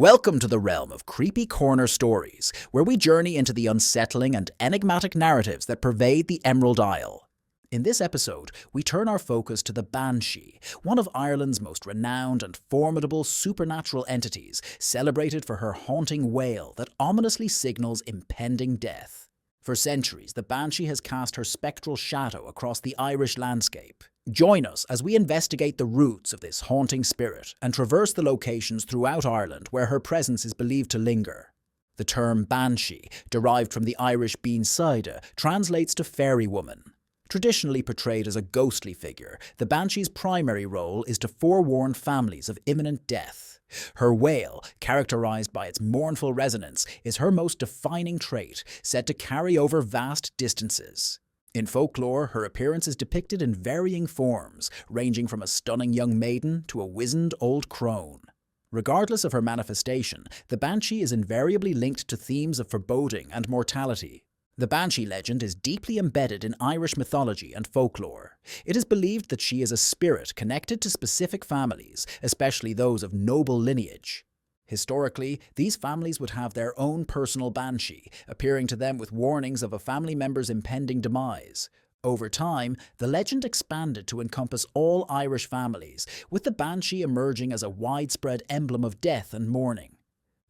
Welcome to the realm of creepy corner stories, where we journey into the unsettling and enigmatic narratives that pervade the Emerald Isle. In this episode, we turn our focus to the Banshee, one of Ireland's most renowned and formidable supernatural entities, celebrated for her haunting wail that ominously signals impending death. For centuries, the Banshee has cast her spectral shadow across the Irish landscape. Join us as we investigate the roots of this haunting spirit and traverse the locations throughout Ireland where her presence is believed to linger. The term Banshee, derived from the Irish bean saida, translates to fairy woman. Traditionally portrayed as a ghostly figure, the Banshee's primary role is to forewarn families of imminent death. Her wail, characterized by its mournful resonance, is her most defining trait, said to carry over vast distances. In folklore, her appearance is depicted in varying forms, ranging from a stunning young maiden to a wizened old crone. Regardless of her manifestation, the Banshee is invariably linked to themes of foreboding and mortality. The Banshee legend is deeply embedded in Irish mythology and folklore. It is believed that she is a spirit connected to specific families, especially those of noble lineage. Historically, these families would have their own personal Banshee, appearing to them with warnings of a family member's impending demise. Over time, the legend expanded to encompass all Irish families, with the Banshee emerging as a widespread emblem of death and mourning.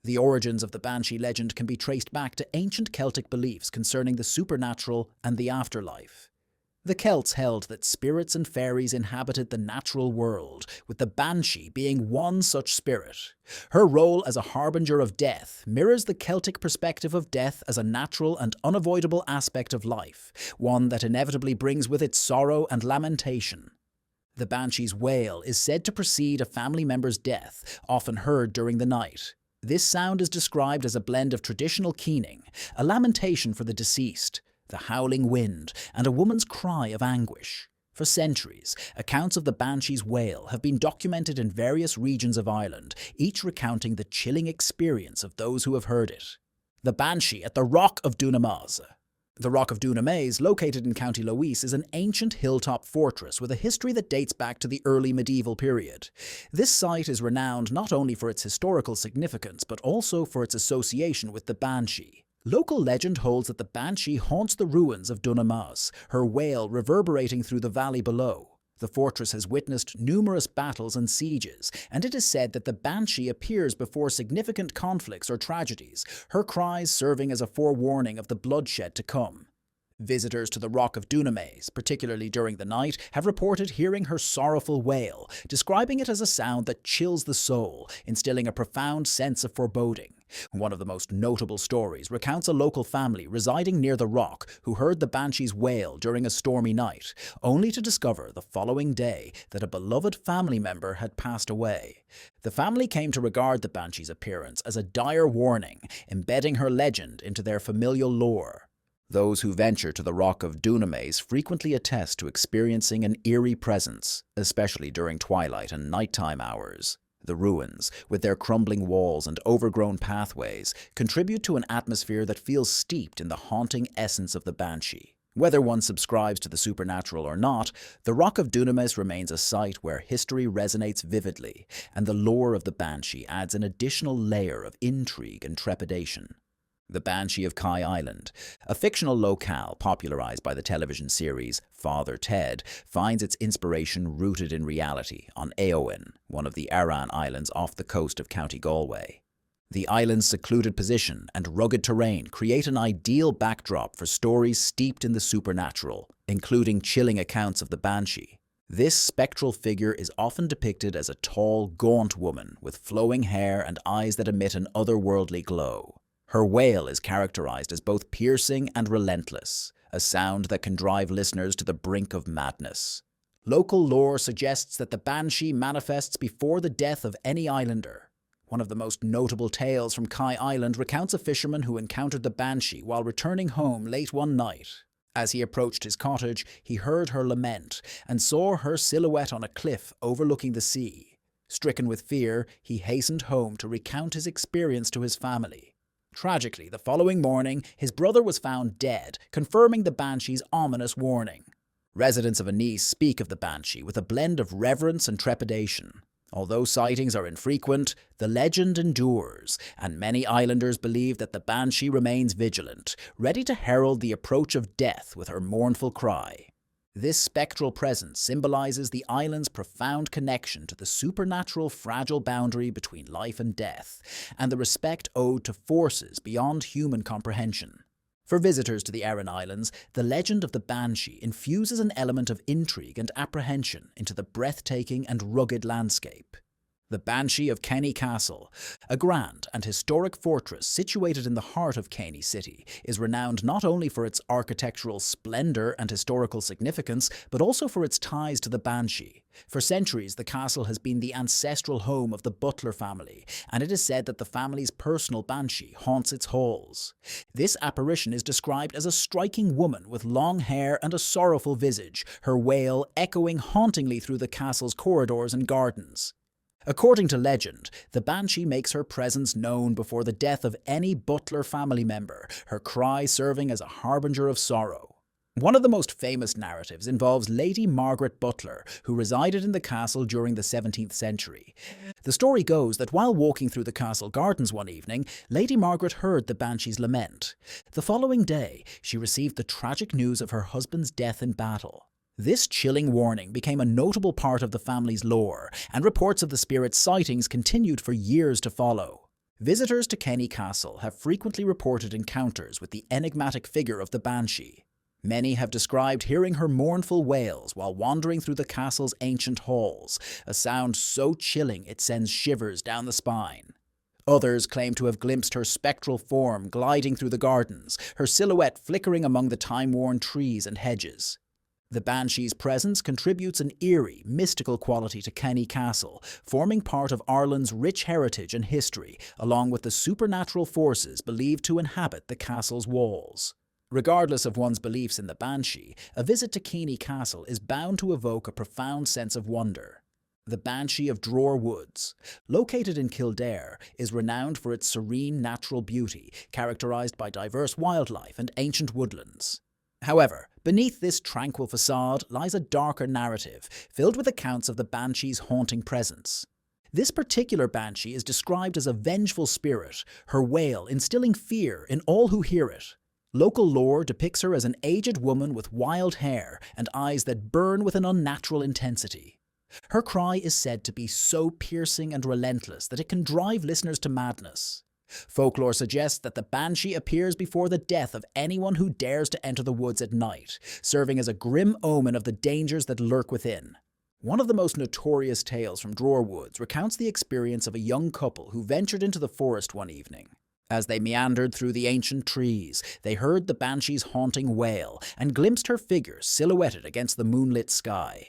The origins of the Banshee legend can be traced back to ancient Celtic beliefs concerning the supernatural and the afterlife. The Celts held that spirits and fairies inhabited the natural world, with the Banshee being one such spirit. Her role as a harbinger of death mirrors the Celtic perspective of death as a natural and unavoidable aspect of life, one that inevitably brings with it sorrow and lamentation. The Banshee's wail is said to precede a family member's death, often heard during the night. This sound is described as a blend of traditional keening, a lamentation for the deceased, the howling wind, and a woman's cry of anguish. For centuries, accounts of the Banshee's wail have been documented in various regions of Ireland, each recounting the chilling experience of those who have heard it. The Banshee at the Rock of Dunamase. The Rock of Dunamase, located in County Louth, is an ancient hilltop fortress with a history that dates back to the early medieval period. This site is renowned not only for its historical significance, but also for its association with the Banshee. Local legend holds that the Banshee haunts the ruins of Dunamase, her wail reverberating through the valley below. The fortress has witnessed numerous battles and sieges, and it is said that the Banshee appears before significant conflicts or tragedies, her cries serving as a forewarning of the bloodshed to come. Visitors to the Rock of Dunamase, particularly during the night, have reported hearing her sorrowful wail, describing it as a sound that chills the soul, instilling a profound sense of foreboding. One of the most notable stories recounts a local family residing near the rock who heard the Banshee's wail during a stormy night, only to discover the following day that a beloved family member had passed away. The family came to regard the Banshee's appearance as a dire warning, embedding her legend into their familial lore. Those who venture to the Rock of Dunamase frequently attest to experiencing an eerie presence, especially during twilight and nighttime hours. The ruins, with their crumbling walls and overgrown pathways, contribute to an atmosphere that feels steeped in the haunting essence of the Banshee. Whether one subscribes to the supernatural or not, the Rock of Dunamase remains a site where history resonates vividly, and the lore of the Banshee adds an additional layer of intrigue and trepidation. The Banshee of Kildare Island, a fictional locale popularized by the television series Father Ted, finds its inspiration rooted in reality on Éowyn, one of the Arainn Islands off the coast of County Galway. The island's secluded position and rugged terrain create an ideal backdrop for stories steeped in the supernatural, including chilling accounts of the Banshee. This spectral figure is often depicted as a tall, gaunt woman with flowing hair and eyes that emit an otherworldly glow. Her wail is characterized as both piercing and relentless, a sound that can drive listeners to the brink of madness. Local lore suggests that the Banshee manifests before the death of any islander. One of the most notable tales from Kildare Island recounts a fisherman who encountered the Banshee while returning home late one night. As he approached his cottage, he heard her lament and saw her silhouette on a cliff overlooking the sea. Stricken with fear, he hastened home to recount his experience to his family. Tragically, the following morning, his brother was found dead, confirming the Banshee's ominous warning. Residents of Anise speak of the Banshee with a blend of reverence and trepidation. Although sightings are infrequent, the legend endures, and many islanders believe that the Banshee remains vigilant, ready to herald the approach of death with her mournful cry. This spectral presence symbolizes the island's profound connection to the supernatural fragile boundary between life and death, and the respect owed to forces beyond human comprehension. For visitors to the Arainn Islands, the legend of the Banshee infuses an element of intrigue and apprehension into the breathtaking and rugged landscape. The Banshee of Kilkenny Castle, a grand and historic fortress situated in the heart of Kilkenny City, is renowned not only for its architectural splendour and historical significance, but also for its ties to the Banshee. For centuries, the castle has been the ancestral home of the Butler family, and it is said that the family's personal Banshee haunts its halls. This apparition is described as a striking woman with long hair and a sorrowful visage, her wail echoing hauntingly through the castle's corridors and gardens. According to legend, the Banshee makes her presence known before the death of any Butler family member, her cry serving as a harbinger of sorrow. One of the most famous narratives involves Lady Margaret Butler, who resided in the castle during the 17th century. The story goes that while walking through the castle gardens one evening, Lady Margaret heard the Banshee's lament. The following day, she received the tragic news of her husband's death in battle. This chilling warning became a notable part of the family's lore, and reports of the spirit's sightings continued for years to follow. Visitors to Kilkenny Castle have frequently reported encounters with the enigmatic figure of the Banshee. Many have described hearing her mournful wails while wandering through the castle's ancient halls, a sound so chilling it sends shivers down the spine. Others claim to have glimpsed her spectral form gliding through the gardens, her silhouette flickering among the time-worn trees and hedges. The Banshee's presence contributes an eerie, mystical quality to Kilkenny Castle, forming part of Ireland's rich heritage and history, along with the supernatural forces believed to inhabit the castle's walls. Regardless of one's beliefs in the Banshee, a visit to Kilkenny Castle is bound to evoke a profound sense of wonder. The Banshee of Dror Woods, located in Kildare, is renowned for its serene natural beauty, characterised by diverse wildlife and ancient woodlands. However, beneath this tranquil facade lies a darker narrative, filled with accounts of the Banshee's haunting presence. This particular Banshee is described as a vengeful spirit, her wail instilling fear in all who hear it. Local lore depicts her as an aged woman with wild hair and eyes that burn with an unnatural intensity. Her cry is said to be so piercing and relentless that it can drive listeners to madness. Folklore suggests that the Banshee appears before the death of anyone who dares to enter the woods at night, serving as a grim omen of the dangers that lurk within. One of the most notorious tales from Dror Woods recounts the experience of a young couple who ventured into the forest one evening. As they meandered through the ancient trees, they heard the Banshee's haunting wail and glimpsed her figure silhouetted against the moonlit sky.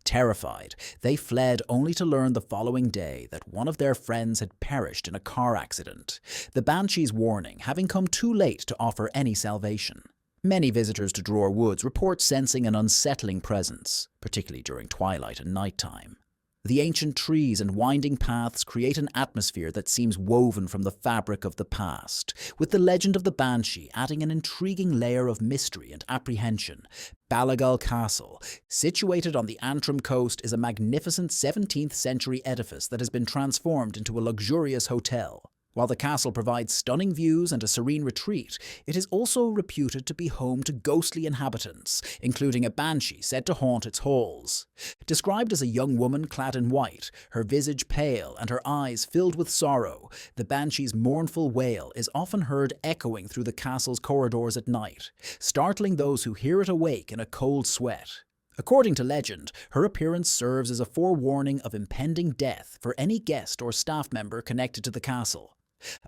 Terrified, they fled only to learn the following day that one of their friends had perished in a car accident, the Banshee's warning having come too late to offer any salvation. Many visitors to Dror Woods report sensing an unsettling presence, particularly during twilight and nighttime. The ancient trees and winding paths create an atmosphere that seems woven from the fabric of the past, with the legend of the Banshee adding an intriguing layer of mystery and apprehension. Ballygally Castle, situated on the Antrim coast, is a magnificent 17th century edifice that has been transformed into a luxurious hotel. While the castle provides stunning views and a serene retreat, it is also reputed to be home to ghostly inhabitants, including a Banshee said to haunt its halls. Described as a young woman clad in white, her visage pale and her eyes filled with sorrow, the Banshee's mournful wail is often heard echoing through the castle's corridors at night, startling those who hear it awake in a cold sweat. According to legend, her appearance serves as a forewarning of impending death for any guest or staff member connected to the castle.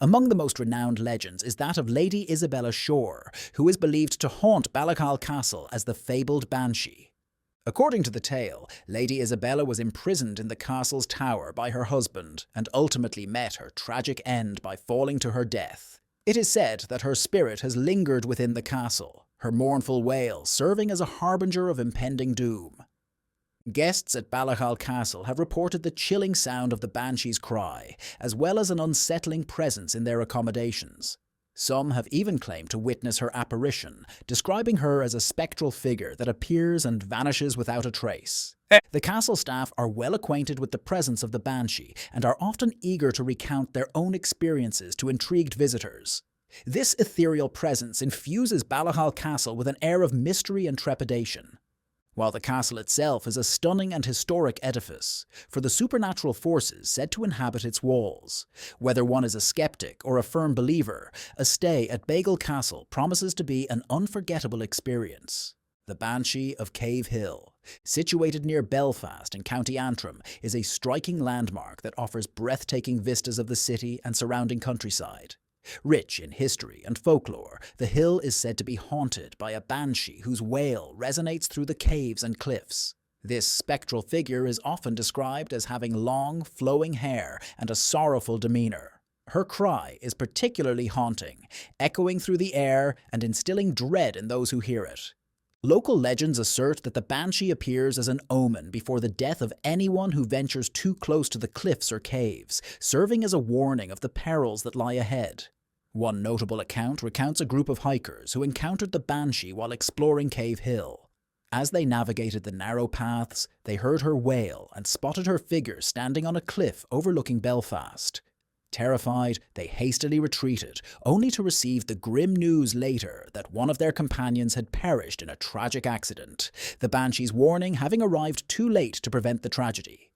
Among the most renowned legends is that of Lady Isabella Shore, who is believed to haunt Ballygally Castle as the fabled Banshee. According to the tale, Lady Isabella was imprisoned in the castle's tower by her husband and ultimately met her tragic end by falling to her death. It is said that her spirit has lingered within the castle, her mournful wail serving as a harbinger of impending doom. Guests at Ballygally Castle have reported the chilling sound of the Banshee's cry, as well as an unsettling presence in their accommodations. Some have even claimed to witness her apparition, describing her as a spectral figure that appears and vanishes without a trace. The castle staff are well acquainted with the presence of the Banshee and are often eager to recount their own experiences to intrigued visitors. This ethereal presence infuses Ballygally Castle with an air of mystery and trepidation. While the castle itself is a stunning and historic edifice, for the supernatural forces said to inhabit its walls. Whether one is a skeptic or a firm believer, a stay at Ballygally Castle promises to be an unforgettable experience. The Banshee of Cave Hill, situated near Belfast in County Antrim, is a striking landmark that offers breathtaking vistas of the city and surrounding countryside. Rich in history and folklore, the hill is said to be haunted by a banshee whose wail resonates through the caves and cliffs. This spectral figure is often described as having long, flowing hair and a sorrowful demeanour. Her cry is particularly haunting, echoing through the air and instilling dread in those who hear it. Local legends assert that the banshee appears as an omen before the death of anyone who ventures too close to the cliffs or caves, serving as a warning of the perils that lie ahead. One notable account recounts a group of hikers who encountered the banshee while exploring Cave Hill. As they navigated the narrow paths, they heard her wail and spotted her figure standing on a cliff overlooking Belfast. Terrified, they hastily retreated, only to receive the grim news later that one of their companions had perished in a tragic accident, the Banshee's warning having arrived too late to prevent the tragedy.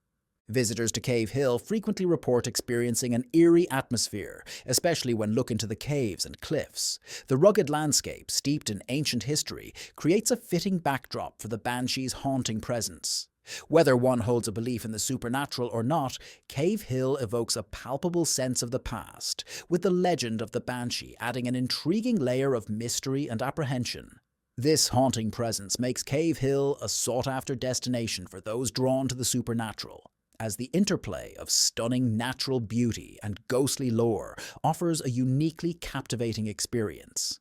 Visitors to Cave Hill frequently report experiencing an eerie atmosphere, especially when looking into the caves and cliffs. The rugged landscape, steeped in ancient history, creates a fitting backdrop for the Banshee's haunting presence. Whether one holds a belief in the supernatural or not, Cave Hill evokes a palpable sense of the past, with the legend of the Banshee adding an intriguing layer of mystery and apprehension. This haunting presence makes Cave Hill a sought-after destination for those drawn to the supernatural, as the interplay of stunning natural beauty and ghostly lore offers a uniquely captivating experience.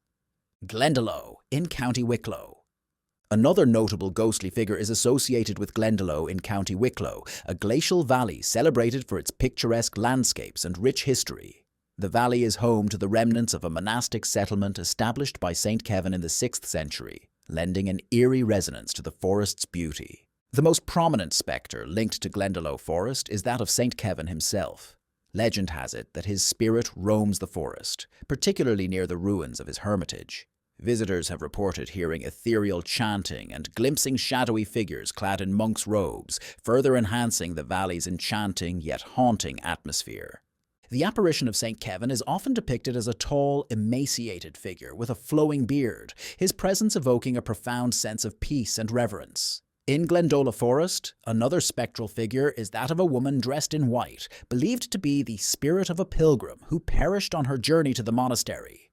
Glendalough in County Wicklow. Another notable ghostly figure is associated with Glendalough in County Wicklow, a glacial valley celebrated for its picturesque landscapes and rich history. The valley is home to the remnants of a monastic settlement established by St. Kevin in the 6th century, lending an eerie resonance to the forest's beauty. The most prominent spectre linked to Glendalough Forest is that of St. Kevin himself. Legend has it that his spirit roams the forest, particularly near the ruins of his hermitage. Visitors have reported hearing ethereal chanting and glimpsing shadowy figures clad in monks' robes, further enhancing the valley's enchanting yet haunting atmosphere. The apparition of St. Kevin is often depicted as a tall, emaciated figure with a flowing beard, his presence evoking a profound sense of peace and reverence. In Glendalough Forest, another spectral figure is that of a woman dressed in white, believed to be the spirit of a pilgrim who perished on her journey to the monastery.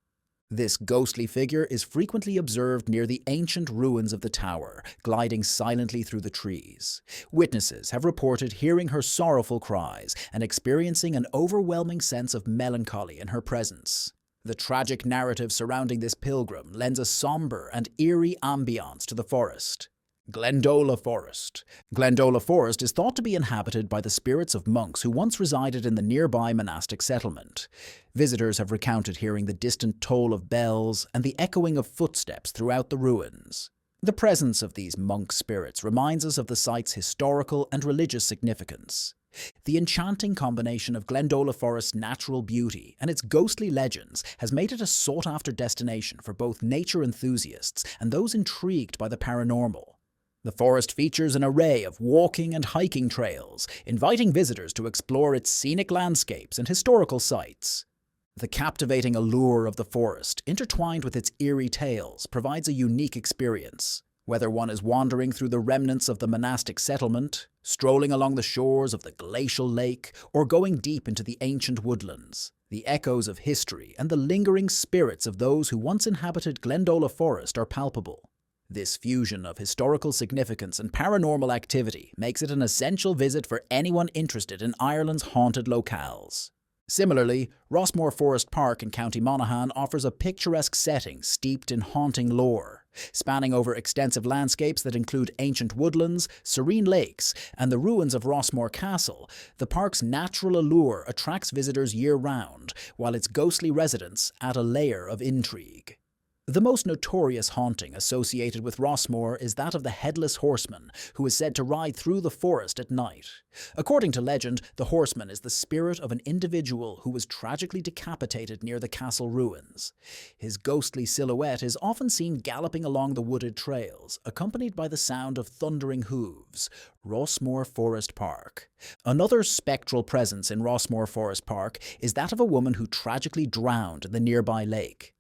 This ghostly figure is frequently observed near the ancient ruins of the tower, gliding silently through the trees. Witnesses have reported hearing her sorrowful cries and experiencing an overwhelming sense of melancholy in her presence. The tragic narrative surrounding this pilgrim lends a somber and eerie ambiance to the forest. Glendalough Forest. Glendalough Forest is thought to be inhabited by the spirits of monks who once resided in the nearby monastic settlement. Visitors have recounted hearing the distant toll of bells and the echoing of footsteps throughout the ruins. The presence of these monk spirits reminds us of the site's historical and religious significance. The enchanting combination of Glendalough Forest's natural beauty and its ghostly legends has made it a sought-after destination for both nature enthusiasts and those intrigued by the paranormal. The forest features an array of walking and hiking trails, inviting visitors to explore its scenic landscapes and historical sites. The captivating allure of the forest, intertwined with its eerie tales, provides a unique experience. Whether one is wandering through the remnants of the monastic settlement, strolling along the shores of the glacial lake, or going deep into the ancient woodlands, the echoes of history and the lingering spirits of those who once inhabited Glendalough Forest are palpable. This fusion of historical significance and paranormal activity makes it an essential visit for anyone interested in Ireland's haunted locales. Similarly, Rossmore Forest Park in County Monaghan offers a picturesque setting steeped in haunting lore. Spanning over extensive landscapes that include ancient woodlands, serene lakes, and the ruins of Rossmore Castle, the park's natural allure attracts visitors year-round, while its ghostly residents add a layer of intrigue. The most notorious haunting associated with Rossmore is that of the Headless Horseman, who is said to ride through the forest at night. According to legend, the horseman is the spirit of an individual who was tragically decapitated near the castle ruins. His ghostly silhouette is often seen galloping along the wooded trails, accompanied by the sound of thundering hooves. Rossmore Forest Park. Another spectral presence in Rossmore Forest Park is that of a woman who tragically drowned in the nearby lake.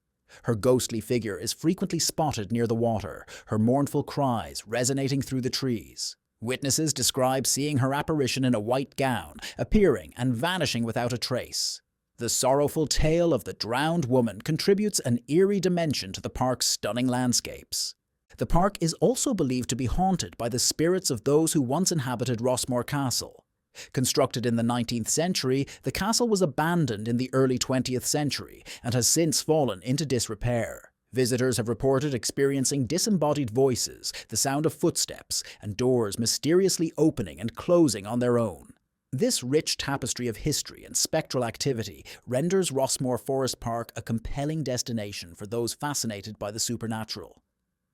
Her ghostly figure is frequently spotted near the water, her mournful cries resonating through the trees. Witnesses describe seeing her apparition in a white gown, appearing and vanishing without a trace. The sorrowful tale of the drowned woman contributes an eerie dimension to the park's stunning landscapes. The park is also believed to be haunted by the spirits of those who once inhabited Rossmore Castle. Constructed in the 19th century, the castle was abandoned in the early 20th century and has since fallen into disrepair. Visitors have reported experiencing disembodied voices, the sound of footsteps, and doors mysteriously opening and closing on their own. This rich tapestry of history and spectral activity renders Rossmore Forest Park a compelling destination for those fascinated by the supernatural.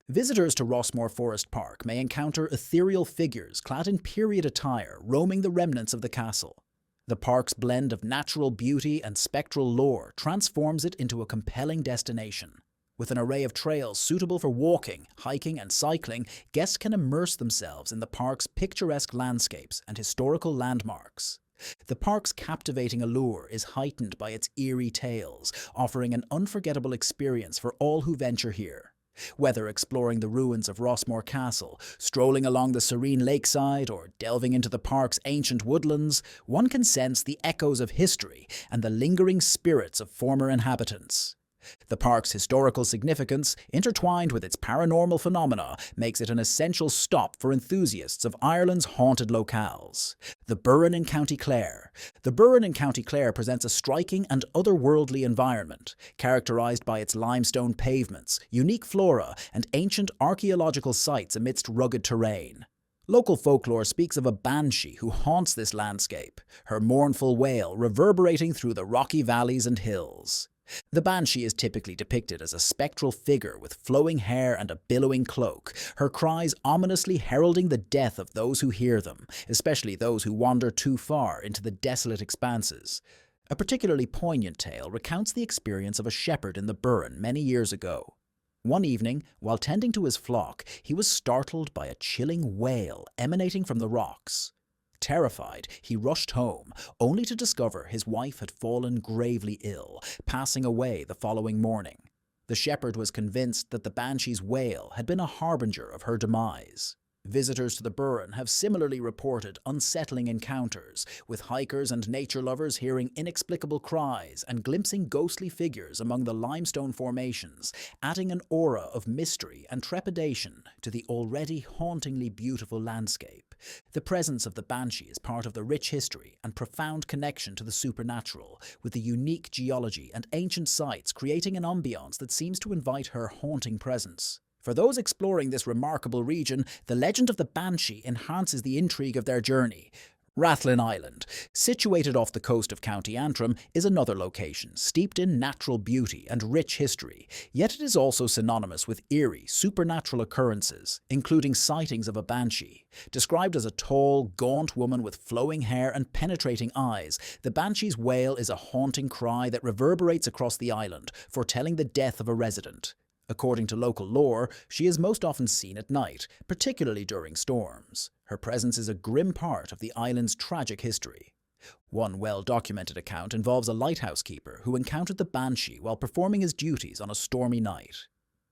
Visitors to Rossmore Forest Park may encounter ethereal figures clad in period attire roaming the remnants of the castle. The park's blend of natural beauty and spectral lore transforms it into a compelling destination. With an array of trails suitable for walking, hiking and cycling, guests can immerse themselves in the park's picturesque landscapes and historical landmarks. The park's captivating allure is heightened by its eerie tales, offering an unforgettable experience for all who venture here. Whether exploring the ruins of Rossmore Castle, strolling along the serene lakeside, or delving into the park's ancient woodlands, one can sense the echoes of history and the lingering spirits of former inhabitants. The park's historical significance, intertwined with its paranormal phenomena, makes it an essential stop for enthusiasts of Ireland's haunted locales. The Burren in County Clare. The Burren in County Clare presents a striking and otherworldly environment, characterised by its limestone pavements, unique flora, and ancient archaeological sites amidst rugged terrain. Local folklore speaks of a banshee who haunts this landscape, her mournful wail reverberating through the rocky valleys and hills. The banshee is typically depicted as a spectral figure with flowing hair and a billowing cloak, her cries ominously heralding the death of those who hear them, especially those who wander too far into the desolate expanses. A particularly poignant tale recounts the experience of a shepherd in the Burren many years ago. One evening, while tending to his flock, he was startled by a chilling wail emanating from the rocks. Terrified, he rushed home, only to discover his wife had fallen gravely ill, passing away the following morning. The shepherd was convinced that the banshee's wail had been a harbinger of her demise. Visitors to the Burren have similarly reported unsettling encounters, with hikers and nature lovers hearing inexplicable cries and glimpsing ghostly figures among the limestone formations, adding an aura of mystery and trepidation to the already hauntingly beautiful landscape. The presence of the banshee is part of the rich history and profound connection to the supernatural, with the unique geology and ancient sites creating an ambiance that seems to invite her haunting presence. For those exploring this remarkable region, the legend of the Banshee enhances the intrigue of their journey. Rathlin Island, situated off the coast of County Antrim, is another location steeped in natural beauty and rich history, yet it is also synonymous with eerie, supernatural occurrences, including sightings of a banshee. Described as a tall, gaunt woman with flowing hair and penetrating eyes, the banshee's wail is a haunting cry that reverberates across the island, foretelling the death of a resident. According to local lore, she is most often seen at night, particularly during storms. Her presence is a grim part of the island's tragic history. One well-documented account involves a lighthouse keeper who encountered the banshee while performing his duties on a stormy night.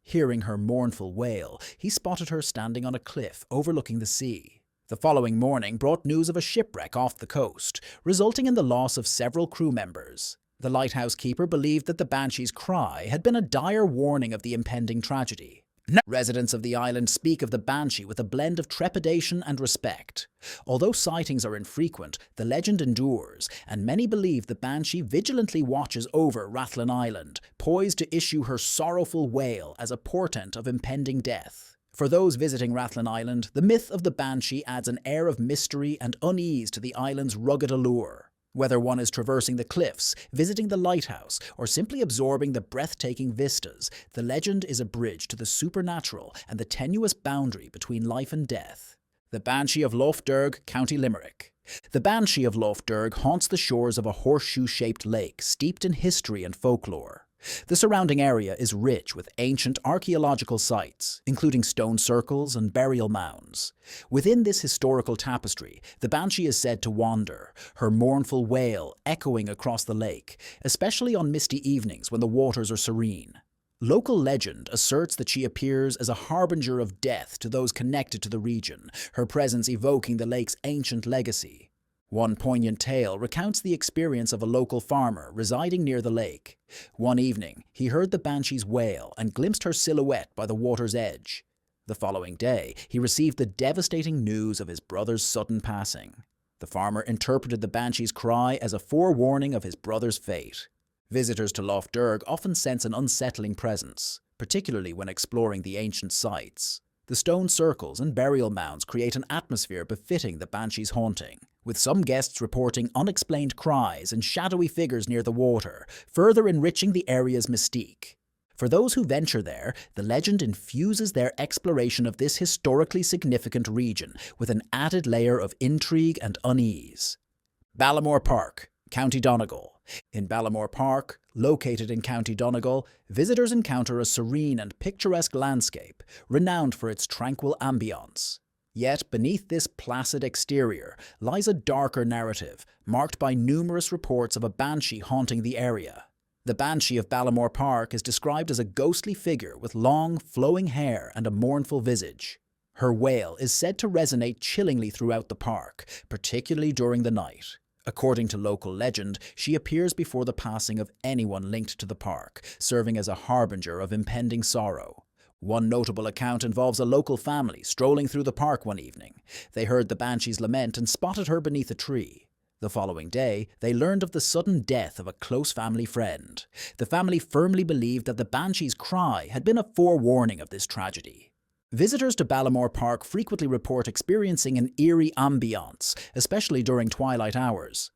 Hearing her mournful wail, he spotted her standing on a cliff overlooking the sea. The following morning brought news of a shipwreck off the coast, resulting in the loss of several crew members. The lighthouse keeper believed that the banshee's cry had been a dire warning of the impending tragedy. Residents of the island speak of the banshee with a blend of trepidation and respect. Although sightings are infrequent, the legend endures, and many believe the banshee vigilantly watches over Rathlin Island, poised to issue her sorrowful wail as a portent of impending death. For those visiting Rathlin Island, the myth of the banshee adds an air of mystery and unease to the island's rugged allure. Whether one is traversing the cliffs, visiting the lighthouse, or simply absorbing the breathtaking vistas, the legend is a bridge to the supernatural and the tenuous boundary between life and death. The Banshee of Lough Derg, County Limerick. The Banshee of Lough Derg haunts the shores of a horseshoe-shaped lake steeped in history and folklore. The surrounding area is rich with ancient archaeological sites, including stone circles and burial mounds. Within this historical tapestry, the Banshee is said to wander, her mournful wail echoing across the lake, especially on misty evenings when the waters are serene. Local legend asserts that she appears as a harbinger of death to those connected to the region, her presence evoking the lake's ancient legacy. One poignant tale recounts the experience of a local farmer residing near the lake. One evening, he heard the Banshee's wail and glimpsed her silhouette by the water's edge. The following day, he received the devastating news of his brother's sudden passing. The farmer interpreted the Banshee's cry as a forewarning of his brother's fate. Visitors to Lough Derg often sense an unsettling presence, particularly when exploring the ancient sites. The stone circles and burial mounds create an atmosphere befitting the Banshee's haunting, with some guests reporting unexplained cries and shadowy figures near the water, further enriching the area's mystique. For those who venture there, the legend infuses their exploration of this historically significant region with an added layer of intrigue and unease. Balamore Park, County Donegal. In Balamore Park, located in County Donegal, visitors encounter a serene and picturesque landscape, renowned for its tranquil ambience. Yet beneath this placid exterior lies a darker narrative, marked by numerous reports of a banshee haunting the area. The Banshee of Balamore Park is described as a ghostly figure with long, flowing hair and a mournful visage. Her wail is said to resonate chillingly throughout the park, particularly during the night. According to local legend, she appears before the passing of anyone linked to the park, serving as a harbinger of impending sorrow. One notable account involves a local family strolling through the park one evening. They heard the Banshee's lament and spotted her beneath a tree. The following day, they learned of the sudden death of a close family friend. The family firmly believed that the Banshee's cry had been a forewarning of this tragedy. Visitors to Balamore Park frequently report experiencing an eerie ambience, especially during twilight hours.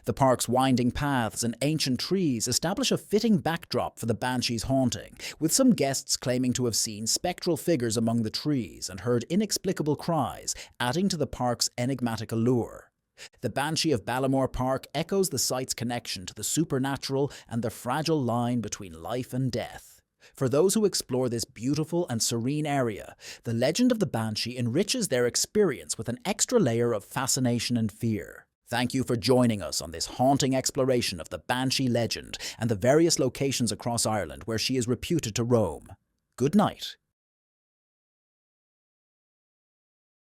The park's winding paths and ancient trees establish a fitting backdrop for the Banshee's haunting, with some guests claiming to have seen spectral figures among the trees and heard inexplicable cries, adding to the park's enigmatic allure. The Banshee of Balamore Park echoes the site's connection to the supernatural and the fragile line between life and death. For those who explore this beautiful and serene area, the legend of the Banshee enriches their experience with an extra layer of fascination and fear. Thank you for joining us on this haunting exploration of the Banshee legend and the various locations across Ireland where she is reputed to roam. Good night.